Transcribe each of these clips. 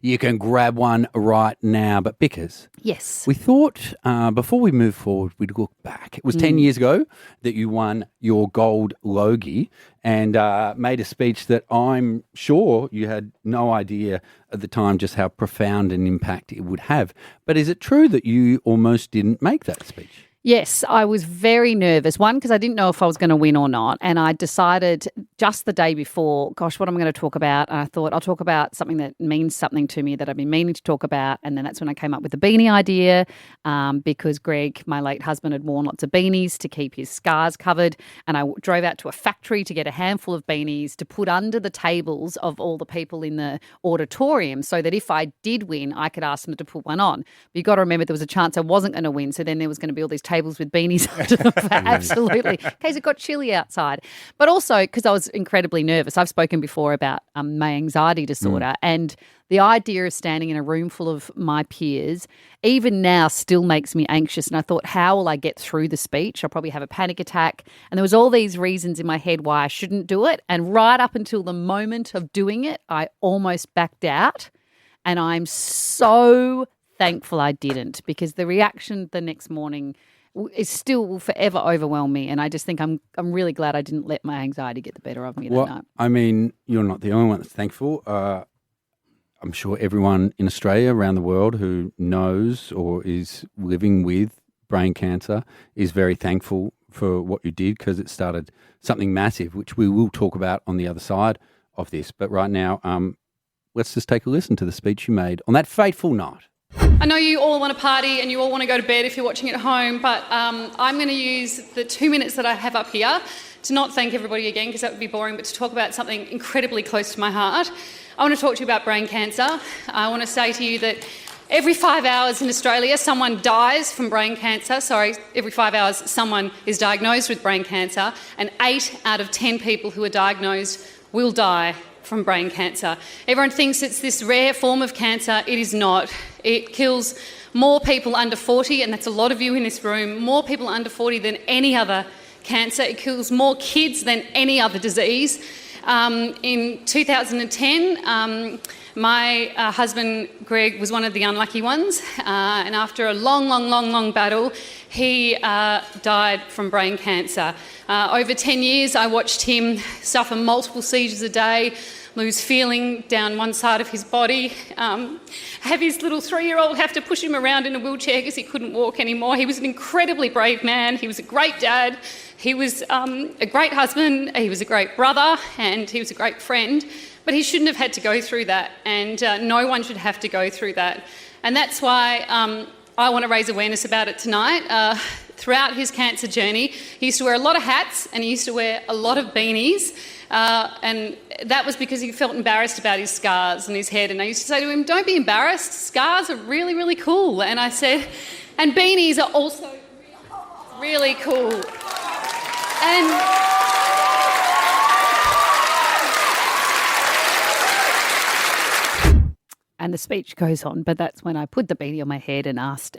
you can grab one right now. But Bickers, Yes. we thought before we move forward, we'd look back. It was 10 years ago that you won your gold Logie and made a speech that I'm sure you had no idea at the time just how profound an impact it would have. But is it true that you almost didn't make that speech? Yes, I was very nervous. One, because I didn't know if I was going to win or not. And I decided just the day before, gosh, what am I going to talk about? And I thought I'll talk about something that means something to me that I've been meaning to talk about. And then that's when I came up with the beanie idea because Greg, my late husband, had worn lots of beanies to keep his scars covered. And I drove out to a factory to get a handful of beanies to put under the tables of all the people in the auditorium so that if I did win, I could ask them to put one on. But you've got to remember there was a chance I wasn't going to win. So then there was going to be all these tables with beanies under them. Absolutely. In case it got chilly outside. But also because I was incredibly nervous. I've spoken before about my anxiety disorder and the idea of standing in a room full of my peers even now still makes me anxious. And I thought, how will I get through the speech? I'll probably have a panic attack. And there was all these reasons in my head why I shouldn't do it. And right up until the moment of doing it, I almost backed out. And I'm so thankful I didn't because the reaction the next morning is still will forever overwhelm me. And I just think I'm really glad I didn't let my anxiety get the better of me that night. I mean, you're not the only one that's thankful. I'm sure everyone in Australia, around the world, who knows or is living with brain cancer is very thankful for what you did because it started something massive, which we will talk about on the other side of this. But right now, let's just take a listen to the speech you made on that fateful night. I know you all want to party and you all want to go to bed if you're watching at home, but I'm going to use the 2 minutes that I have up here to not thank everybody again because that would be boring, but to talk about something incredibly close to my heart. I want to talk to you about brain cancer. I want to say to you that every 5 hours in Australia someone dies from brain cancer. Every 5 hours someone is diagnosed with brain cancer, and 8 out of 10 people who are diagnosed will die from brain cancer. Everyone thinks it's this rare form of cancer. It is not. It kills more people under 40, and that's a lot of you in this room, more people under 40 than any other cancer. It kills more kids than any other disease. In 2010, my husband, Greg, was one of the unlucky ones, and after a long battle, he died from brain cancer. Over 10 years, I watched him suffer multiple seizures a day, lose feeling down one side of his body, have his little 3-year-old have to push him around in a wheelchair because he couldn't walk anymore. He was an incredibly brave man. He was a great dad. He was a great husband. He was a great brother, and he was a great friend. But he shouldn't have had to go through that, and no one should have to go through that. And that's why I want to raise awareness about it tonight. Throughout his cancer journey, he used to wear a lot of hats and he used to wear a lot of beanies. And that was because he felt embarrassed about his scars and his head. And I used to say to him, don't be embarrassed. Scars are really, really cool. And I said, and beanies are also really cool. And the speech goes on, but that's when I put the beanie on my head and asked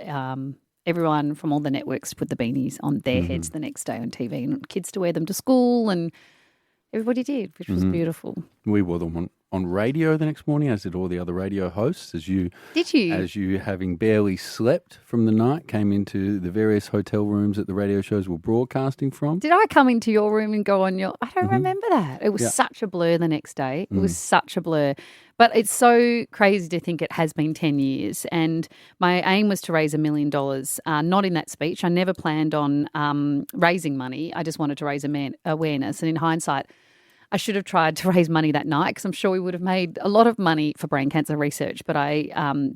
everyone from all the networks to put the beanies on their heads the next day on TV and kids to wear them to school, and everybody did, which was beautiful. We wore them on radio the next morning, as did all the other radio hosts. Did you? As you, having barely slept from the night, came into the various hotel rooms that the radio shows were broadcasting from. Did I come into your room and go on your... I don't remember that. It was such a blur the next day. It was such a blur. But it's so crazy to think it has been 10 years. And my aim was to raise $1 million, not in that speech. I never planned on raising money. I just wanted to raise awareness. And in hindsight, I should have tried to raise money that night because I'm sure we would have made a lot of money for brain cancer research, but I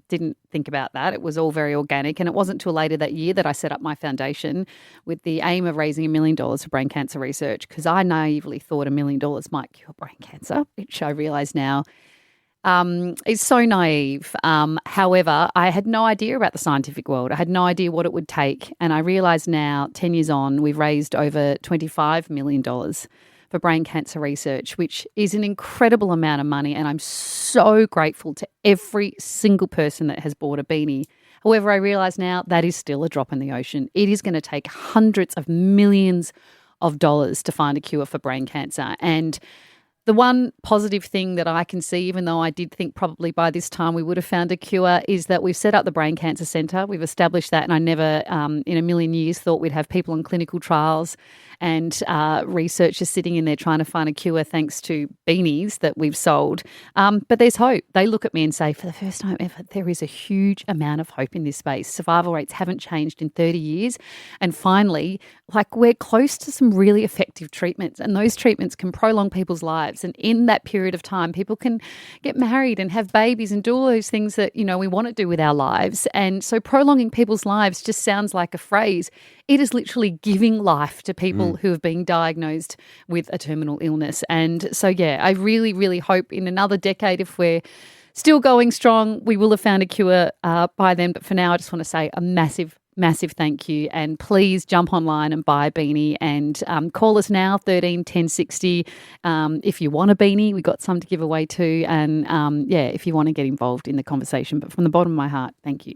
didn't think about that. It was all very organic, and it wasn't until later that year that I set up my foundation with the aim of raising $1 million for brain cancer research because I naively thought $1 million might cure brain cancer, which I realise now is so naive. However, I had no idea about the scientific world. I had no idea what it would take, and I realise now, 10 years on, we've raised over $25 million for brain cancer research, which is an incredible amount of money. And I'm so grateful to every single person that has bought a beanie. However, I realise now that is still a drop in the ocean. It is going to take hundreds of millions of dollars to find a cure for brain cancer. And The one positive thing that I can see, even though I did think probably by this time we would have found a cure, is that we've set up the Brain Cancer Centre. We've established that, and I never in a million years thought we'd have people in clinical trials and researchers sitting in there trying to find a cure thanks to beanies that we've sold. But there's hope. They look at me and say, for the first time ever, there is a huge amount of hope in this space. Survival rates haven't changed in 30 years. And finally, like, we're close to some really effective treatments, and those treatments can prolong people's lives. And in that period of time, people can get married and have babies and do all those things that, you know, we want to do with our lives. And so prolonging people's lives just sounds like a phrase. It is literally giving life to people who have been diagnosed with a terminal illness. And so, yeah, I really, really hope in another decade, if we're still going strong, we will have found a cure by then. But for now, I just want to say a massive thank you, and please jump online and buy a beanie, and call us now 13 10 60 if you want a beanie. We got some to give away too, and if you want to get involved in the conversation. But from the bottom of my heart, thank you.